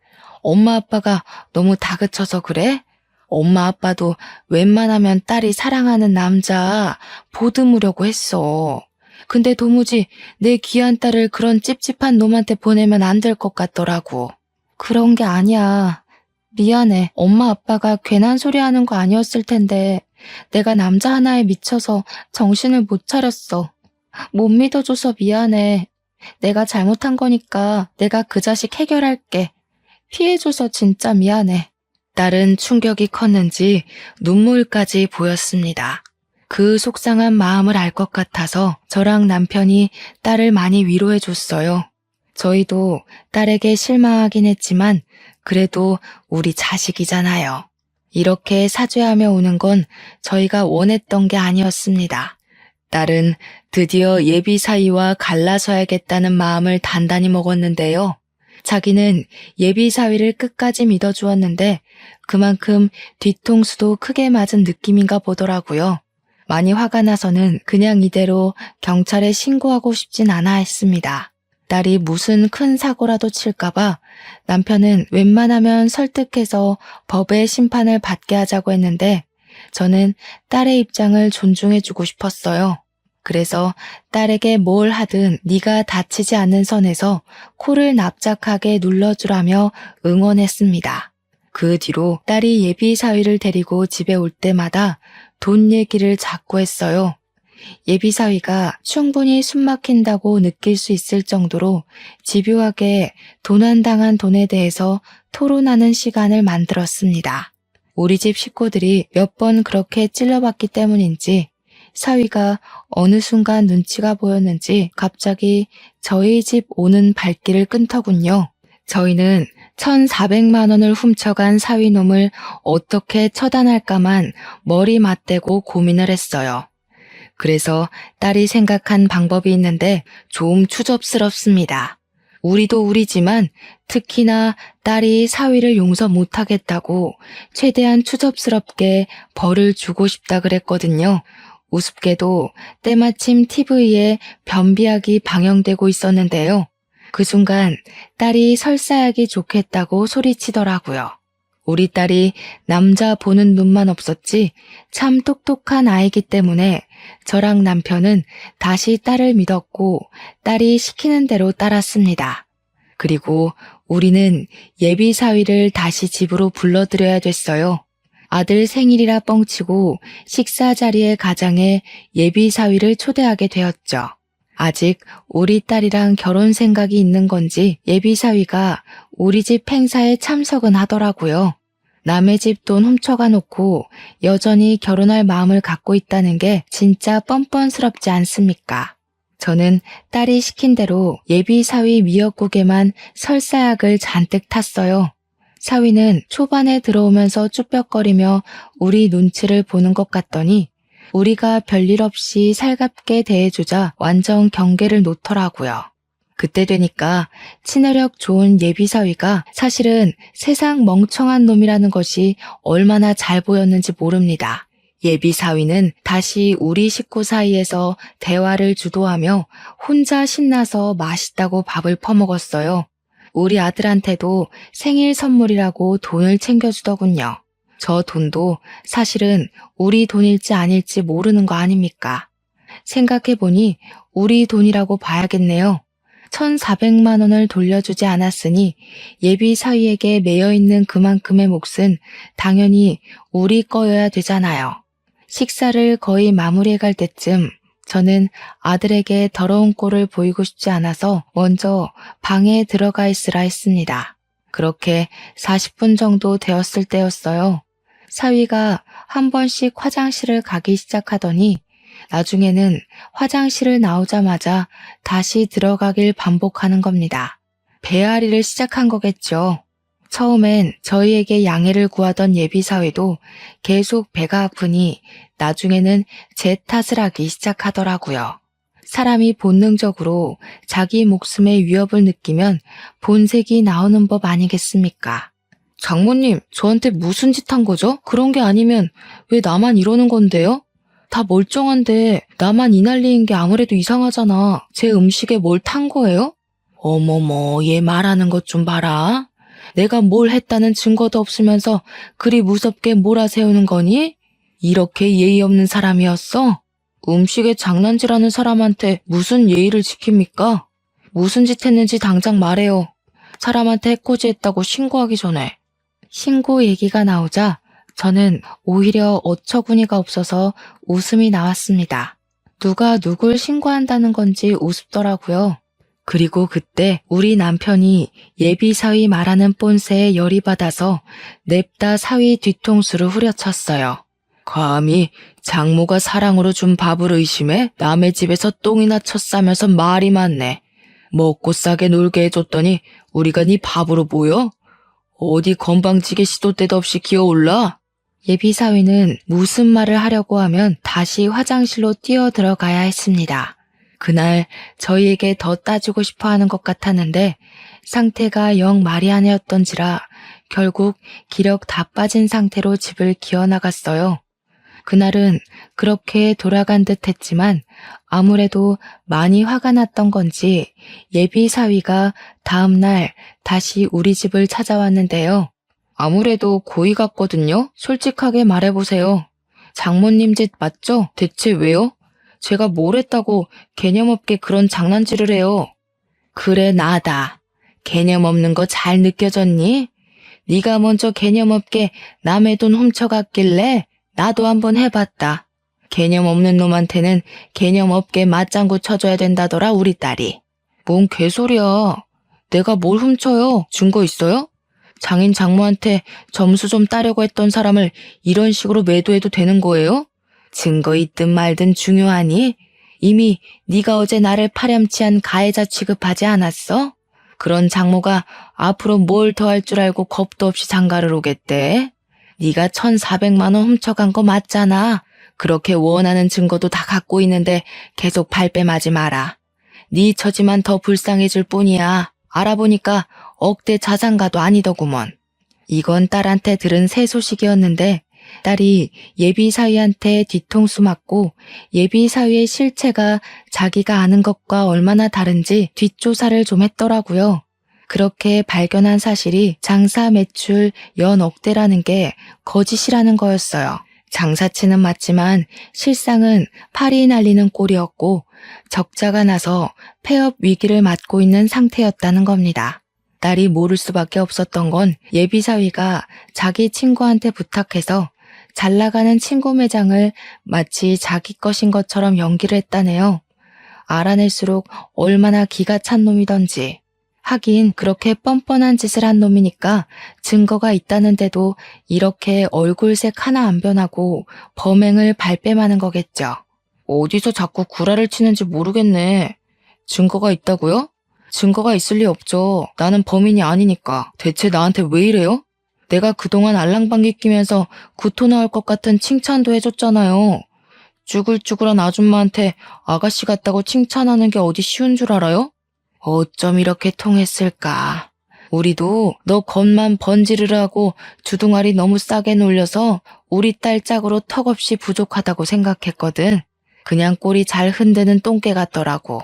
엄마 아빠가 너무 다그쳐서 그래? 엄마 아빠도 웬만하면 딸이 사랑하는 남자 보듬으려고 했어. 근데 도무지 내 귀한 딸을 그런 찝찝한 놈한테 보내면 안 될 것 같더라고. 그런 게 아니야. 미안해. 엄마 아빠가 괜한 소리 하는 거 아니었을 텐데 내가 남자 하나에 미쳐서 정신을 못 차렸어. 못 믿어줘서 미안해. 내가 잘못한 거니까 내가 그 자식 해결할게. 피해줘서 진짜 미안해. 딸은 충격이 컸는지 눈물까지 보였습니다. 그 속상한 마음을 알 것 같아서 저랑 남편이 딸을 많이 위로해줬어요. 저희도 딸에게 실망하긴 했지만 그래도 우리 자식이잖아요. 이렇게 사죄하며 오는 건 저희가 원했던 게 아니었습니다. 딸은 드디어 예비 사위와 갈라서야겠다는 마음을 단단히 먹었는데요. 자기는 예비 사위를 끝까지 믿어주었는데 그만큼 뒤통수도 크게 맞은 느낌인가 보더라고요. 많이 화가 나서는 그냥 이대로 경찰에 신고하고 싶진 않아 했습니다. 딸이 무슨 큰 사고라도 칠까봐 남편은 웬만하면 설득해서 법의 심판을 받게 하자고 했는데 저는 딸의 입장을 존중해주고 싶었어요. 그래서 딸에게 뭘 하든 네가 다치지 않는 선에서 코를 납작하게 눌러주라며 응원했습니다. 그 뒤로 딸이 예비 사위를 데리고 집에 올 때마다 돈 얘기를 자꾸 했어요. 예비 사위가 충분히 숨막힌다고 느낄 수 있을 정도로 집요하게 도난당한 돈에 대해서 토론하는 시간을 만들었습니다. 우리 집 식구들이 몇 번 그렇게 찔러봤기 때문인지 사위가 어느 순간 눈치가 보였는지 갑자기 저희 집 오는 발길을 끊더군요. 저희는 1,400만 원을 훔쳐간 사위놈을 어떻게 처단할까만 머리 맞대고 고민을 했어요. 그래서 딸이 생각한 방법이 있는데 좀 추접스럽습니다. 우리도 우리지만 특히나 딸이 사위를 용서 못하겠다고 최대한 추접스럽게 벌을 주고 싶다 그랬거든요. 우습게도 때마침 TV에 변비약이 방영되고 있었는데요. 그 순간 딸이 설사하기 좋겠다고 소리치더라고요. 우리 딸이 남자 보는 눈만 없었지 참 똑똑한 아이기 때문에 저랑 남편은 다시 딸을 믿었고 딸이 시키는 대로 따랐습니다. 그리고 우리는 예비 사위를 다시 집으로 불러들여야 됐어요. 아들 생일이라 뻥치고 식사 자리에 가장해 예비 사위를 초대하게 되었죠. 아직 우리 딸이랑 결혼 생각이 있는 건지 예비 사위가 우리 집 행사에 참석은 하더라고요. 남의 집 돈 훔쳐가 놓고 여전히 결혼할 마음을 갖고 있다는 게 진짜 뻔뻔스럽지 않습니까? 저는 딸이 시킨 대로 예비 사위 미역국에만 설사약을 잔뜩 탔어요. 사위는 초반에 들어오면서 쭈뼛거리며 우리 눈치를 보는 것 같더니 우리가 별일 없이 살갑게 대해주자 완전 경계를 놓더라고요. 그때 되니까 친화력 좋은 예비사위가 사실은 세상 멍청한 놈이라는 것이 얼마나 잘 보였는지 모릅니다. 예비사위는 다시 우리 식구 사이에서 대화를 주도하며 혼자 신나서 맛있다고 밥을 퍼먹었어요. 우리 아들한테도 생일 선물이라고 돈을 챙겨주더군요. 저 돈도 사실은 우리 돈일지 아닐지 모르는 거 아닙니까? 생각해보니 우리 돈이라고 봐야겠네요. 1,400만 원을 돌려주지 않았으니 예비 사위에게 매여있는 그만큼의 몫은 당연히 우리 거여야 되잖아요. 식사를 거의 마무리해갈 때쯤 저는 아들에게 더러운 꼴을 보이고 싶지 않아서 먼저 방에 들어가 있으라 했습니다. 그렇게 40분 정도 되었을 때였어요. 사위가 한 번씩 화장실을 가기 시작하더니 나중에는 화장실을 나오자마자 다시 들어가길 반복하는 겁니다. 배앓이를 시작한 거겠죠. 처음엔 저희에게 양해를 구하던 예비사위도 계속 배가 아프니 나중에는 제 탓을 하기 시작하더라고요. 사람이 본능적으로 자기 목숨의 위협을 느끼면 본색이 나오는 법 아니겠습니까? 장모님, 저한테 무슨 짓 한 거죠? 그런 게 아니면 왜 나만 이러는 건데요? 다 멀쩡한데 나만 이 난리인 게 아무래도 이상하잖아. 제 음식에 뭘 탄 거예요? 어머머, 얘 말하는 것 좀 봐라. 내가 뭘 했다는 증거도 없으면서 그리 무섭게 몰아세우는 거니? 이렇게 예의 없는 사람이었어? 음식에 장난질하는 사람한테 무슨 예의를 지킵니까? 무슨 짓 했는지 당장 말해요. 사람한테 해코지했다고 신고하기 전에. 신고 얘기가 나오자 저는 오히려 어처구니가 없어서 웃음이 나왔습니다. 누가 누굴 신고한다는 건지 우습더라고요. 그리고 그때 우리 남편이 예비 사위 말하는 폰세에 열이 받아서 냅다 사위 뒤통수를 후려쳤어요. 감히 장모가 사랑으로 준 밥을 의심해 남의 집에서 똥이나 쳤싸면서 말이 많네. 먹고 싸게 놀게 해줬더니 우리가 네 밥으로 보여? 어디 건방지게 시도 때도 없이 기어올라? 예비 사위는 무슨 말을 하려고 하면 다시 화장실로 뛰어 들어가야 했습니다. 그날 저희에게 더 따지고 싶어 하는 것 같았는데 상태가 영 말이 아니었던지라 결국 기력 다 빠진 상태로 집을 기어나갔어요. 그날은 그렇게 돌아간 듯 했지만 아무래도 많이 화가 났던 건지 예비 사위가 다음날 다시 우리 집을 찾아왔는데요. 아무래도 고의 같거든요. 솔직하게 말해보세요. 장모님 짓 맞죠? 대체 왜요? 제가 뭘 했다고 개념 없게 그런 장난질을 해요. 그래, 나다. 개념 없는 거 잘 느껴졌니? 네가 먼저 개념 없게 남의 돈 훔쳐갔길래 나도 한번 해봤다. 개념 없는 놈한테는 개념 없게 맞장구 쳐줘야 된다더라, 우리 딸이. 뭔 개소리야. 내가 뭘 훔쳐요? 증거 있어요? 장인 장모한테 점수 좀 따려고 했던 사람을 이런 식으로 매도해도 되는 거예요? 증거 있든 말든 중요하니? 이미 네가 어제 나를 파렴치한 가해자 취급하지 않았어? 그런 장모가 앞으로 뭘 더 할 줄 알고 겁도 없이 장가를 오겠대? 네가 1,400만 원 훔쳐간 거 맞잖아. 그렇게 원하는 증거도 다 갖고 있는데 계속 발뺌하지 마라. 네 처지만 더 불쌍해질 뿐이야. 알아보니까 억대 자산가도 아니더구먼. 이건 딸한테 들은 새 소식이었는데 딸이 예비 사위한테 뒤통수 맞고 예비 사위의 실체가 자기가 아는 것과 얼마나 다른지 뒷조사를 좀 했더라고요. 그렇게 발견한 사실이 장사 매출 연 억대라는 게 거짓이라는 거였어요. 장사치는 맞지만 실상은 팔이 날리는 꼴이었고 적자가 나서 폐업 위기를 맞고 있는 상태였다는 겁니다. 딸이 모를 수밖에 없었던 건 예비 사위가 자기 친구한테 부탁해서 잘 나가는 친구 매장을 마치 자기 것인 것처럼 연기를 했다네요. 알아낼수록 얼마나 기가 찬 놈이던지. 하긴 그렇게 뻔뻔한 짓을 한 놈이니까 증거가 있다는데도 이렇게 얼굴색 하나 안 변하고 범행을 발뺌하는 거겠죠. 어디서 자꾸 구라를 치는지 모르겠네. 증거가 있다고요? 증거가 있을 리 없죠. 나는 범인이 아니니까. 대체 나한테 왜 이래요? 내가 그동안 알랑방귀 끼면서 구토 나올 것 같은 칭찬도 해줬잖아요. 쭈글쭈글한 아줌마한테 아가씨 같다고 칭찬하는 게 어디 쉬운 줄 알아요? 어쩜 이렇게 통했을까. 우리도 너 겉만 번지르르하고 주둥아리 너무 싸게 놀려서 우리 딸 짝으로 턱없이 부족하다고 생각했거든. 그냥 꼬리 잘 흔드는 똥개 같더라고.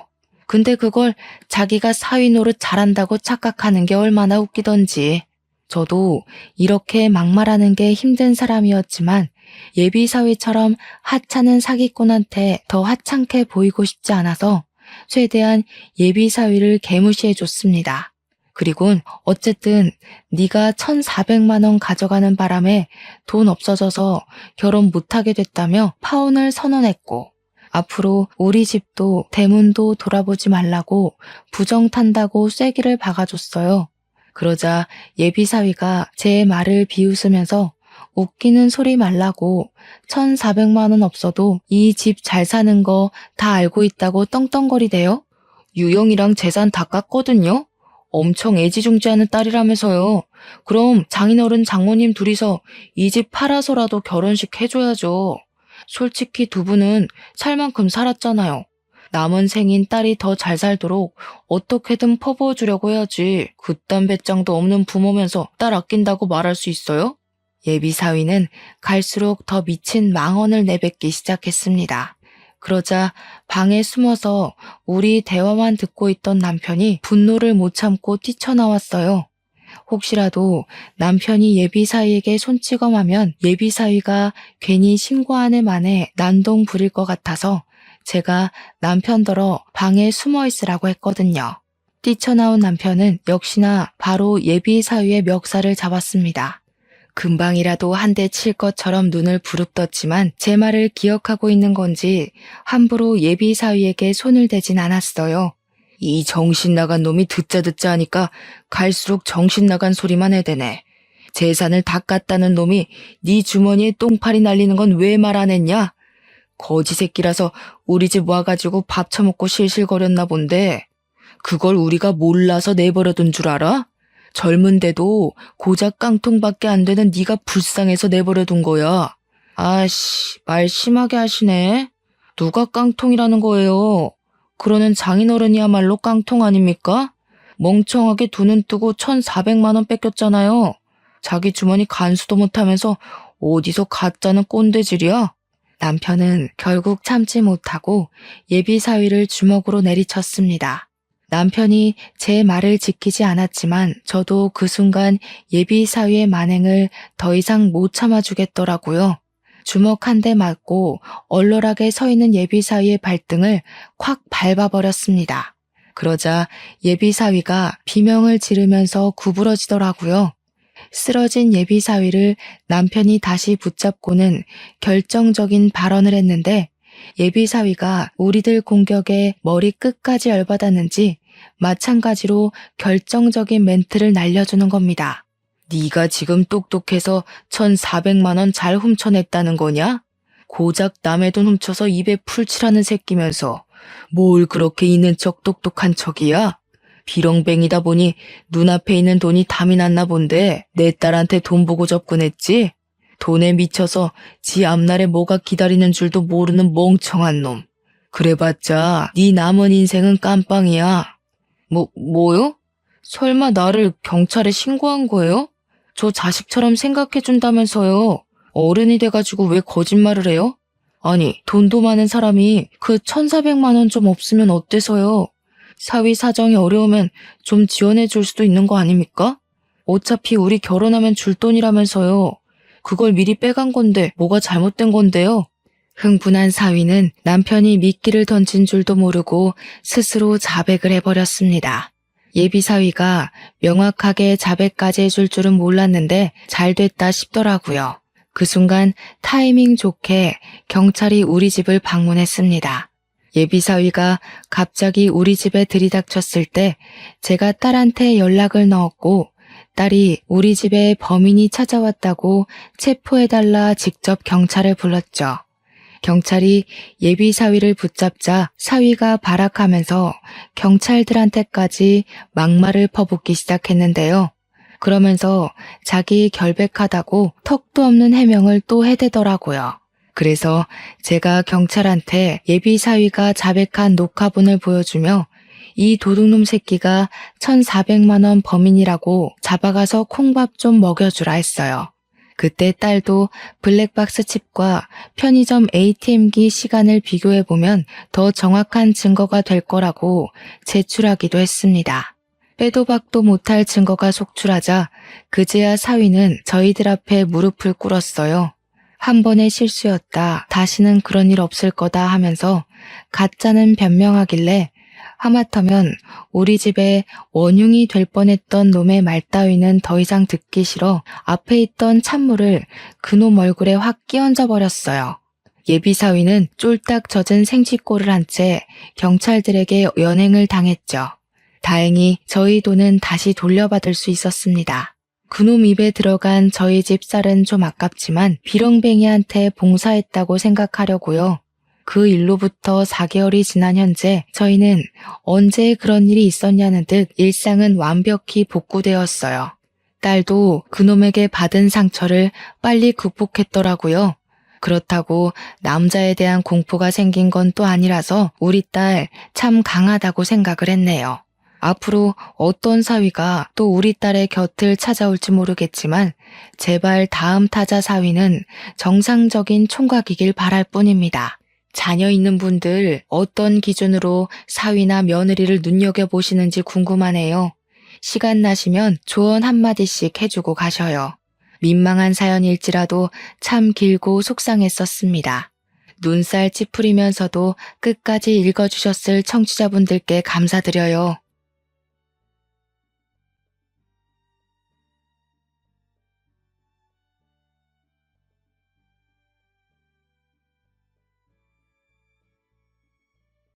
근데 그걸 자기가 사위 노릇 잘한다고 착각하는 게 얼마나 웃기던지. 저도 이렇게 막말하는 게 힘든 사람이었지만 예비 사위처럼 하찮은 사기꾼한테 더 하찮게 보이고 싶지 않아서 최대한 예비 사위를 개무시해줬습니다. 그리곤 어쨌든 네가 1,400만 원 가져가는 바람에 돈 없어져서 결혼 못하게 됐다며 파혼을 선언했고, 앞으로 우리 집도 대문도 돌아보지 말라고 부정 탄다고 쐐기를 박아줬어요. 그러자 예비 사위가 제 말을 비웃으면서 웃기는 소리 말라고 1,400만 원 없어도 이 집 잘 사는 거 다 알고 있다고 떵떵거리대요. 유영이랑 재산 다 깠거든요. 엄청 애지중지하는 딸이라면서요. 그럼 장인어른 장모님 둘이서 이 집 팔아서라도 결혼식 해줘야죠. 솔직히 두 분은 살 만큼 살았잖아요. 남은 생인 딸이 더 잘 살도록 어떻게든 퍼부어주려고 해야지. 그딴 배짱도 없는 부모면서 딸 아낀다고 말할 수 있어요? 예비 사위는 갈수록 더 미친 망언을 내뱉기 시작했습니다. 그러자 방에 숨어서 우리 대화만 듣고 있던 남편이 분노를 못 참고 뛰쳐나왔어요. 혹시라도 남편이 예비 사위에게 손찌검하면 예비 사위가 괜히 신고하는 만에 난동 부릴 것 같아서 제가 남편더러 방에 숨어 있으라고 했거든요. 뛰쳐나온 남편은 역시나 바로 예비 사위의 멱살을 잡았습니다. 금방이라도 한 대 칠 것처럼 눈을 부릅떴지만 제 말을 기억하고 있는 건지 함부로 예비 사위에게 손을 대진 않았어요. 이 정신 나간 놈이 듣자 하니까 갈수록 정신 나간 소리만 해대네. 재산을 다 깠다는 놈이 네 주머니에 똥파리 날리는 건 왜 말 안 했냐? 거지 새끼라서 우리 집 와가지고 밥 처먹고 실실거렸나 본데 그걸 우리가 몰라서 내버려둔 줄 알아? 젊은데도 고작 깡통밖에 안 되는 네가 불쌍해서 내버려둔 거야. 아씨, 말 심하게 하시네. 누가 깡통이라는 거예요? 그러는 장인어른이야말로 깡통 아닙니까? 멍청하게 두 눈 뜨고 1,400만 원 뺏겼잖아요. 자기 주머니 간수도 못하면서 어디서 가짜는 꼰대질이야? 남편은 결국 참지 못하고 예비 사위를 주먹으로 내리쳤습니다. 남편이 제 말을 지키지 않았지만 저도 그 순간 예비 사위의 만행을 더 이상 못 참아주겠더라고요. 주먹 한 대 맞고 얼얼하게 서 있는 예비 사위의 발등을 콱 밟아버렸습니다. 그러자 예비 사위가 비명을 지르면서 구부러지더라고요. 쓰러진 예비 사위를 남편이 다시 붙잡고는 결정적인 발언을 했는데 예비 사위가 우리들 공격에 머리 끝까지 열받았는지 마찬가지로 결정적인 멘트를 날려주는 겁니다. 네가 지금 똑똑해서 1,400만 원 잘 훔쳐냈다는 거냐? 고작 남의 돈 훔쳐서 입에 풀칠하는 새끼면서 뭘 그렇게 있는 척 똑똑한 척이야? 비렁뱅이다 보니 눈앞에 있는 돈이 담이 났나 본데 내 딸한테 돈 보고 접근했지? 돈에 미쳐서 지 앞날에 뭐가 기다리는 줄도 모르는 멍청한 놈. 그래봤자 네 남은 인생은 깜빵이야. 뭐요? 설마 나를 경찰에 신고한 거예요? 저 자식처럼 생각해준다면서요. 어른이 돼가지고 왜 거짓말을 해요? 아니, 돈도 많은 사람이 그 1,400만 원 좀 없으면 어때서요? 사위 사정이 어려우면 좀 지원해줄 수도 있는 거 아닙니까? 어차피 우리 결혼하면 줄 돈이라면서요. 그걸 미리 빼간 건데 뭐가 잘못된 건데요? 흥분한 사위는 남편이 미끼를 던진 줄도 모르고 스스로 자백을 해버렸습니다. 예비 사위가 명확하게 자백까지 해줄 줄은 몰랐는데 잘 됐다 싶더라고요. 그 순간 타이밍 좋게 경찰이 우리 집을 방문했습니다. 예비 사위가 갑자기 우리 집에 들이닥쳤을 때 제가 딸한테 연락을 넣었고 딸이 우리 집에 범인이 찾아왔다고 체포해달라 직접 경찰을 불렀죠. 경찰이 예비 사위를 붙잡자 사위가 발악하면서 경찰들한테까지 막말을 퍼붓기 시작했는데요. 그러면서 자기 결백하다고 턱도 없는 해명을 또 해대더라고요. 그래서 제가 경찰한테 예비 사위가 자백한 녹화본을 보여주며 이 도둑놈 새끼가 1,400만 원 범인이라고 잡아가서 콩밥 좀 먹여주라 했어요. 그때 딸도 블랙박스 칩과 편의점 ATM기 시간을 비교해보면 더 정확한 증거가 될 거라고 제출하기도 했습니다. 빼도 박도 못할 증거가 속출하자 그제야 사위는 저희들 앞에 무릎을 꿇었어요. 한 번의 실수였다. 다시는 그런 일 없을 거다 하면서 가짜는 변명하길래 하마터면 우리 집에 원흉이 될 뻔했던 놈의 말 따위는 더 이상 듣기 싫어 앞에 있던 찬물을 그놈 얼굴에 확 끼얹어 버렸어요. 예비사위는 쫄딱 젖은 생쥐꼴을 한 채 경찰들에게 연행을 당했죠. 다행히 저희 돈은 다시 돌려받을 수 있었습니다. 그놈 입에 들어간 저희 집 쌀은 좀 아깝지만 비렁뱅이한테 봉사했다고 생각하려고요. 그 일로부터 4개월이 지난 현재 저희는 언제 그런 일이 있었냐는 듯 일상은 완벽히 복구되었어요. 딸도 그놈에게 받은 상처를 빨리 극복했더라고요. 그렇다고 남자에 대한 공포가 생긴 건 또 아니라서 우리 딸 참 강하다고 생각을 했네요. 앞으로 어떤 사위가 또 우리 딸의 곁을 찾아올지 모르겠지만 제발 다음 타자 사위는 정상적인 총각이길 바랄 뿐입니다. 자녀 있는 분들 어떤 기준으로 사위나 며느리를 눈여겨보시는지 궁금하네요. 시간 나시면 조언 한마디씩 해주고 가셔요. 민망한 사연일지라도 참 길고 속상했었습니다. 눈살 찌푸리면서도 끝까지 읽어주셨을 청취자분들께 감사드려요.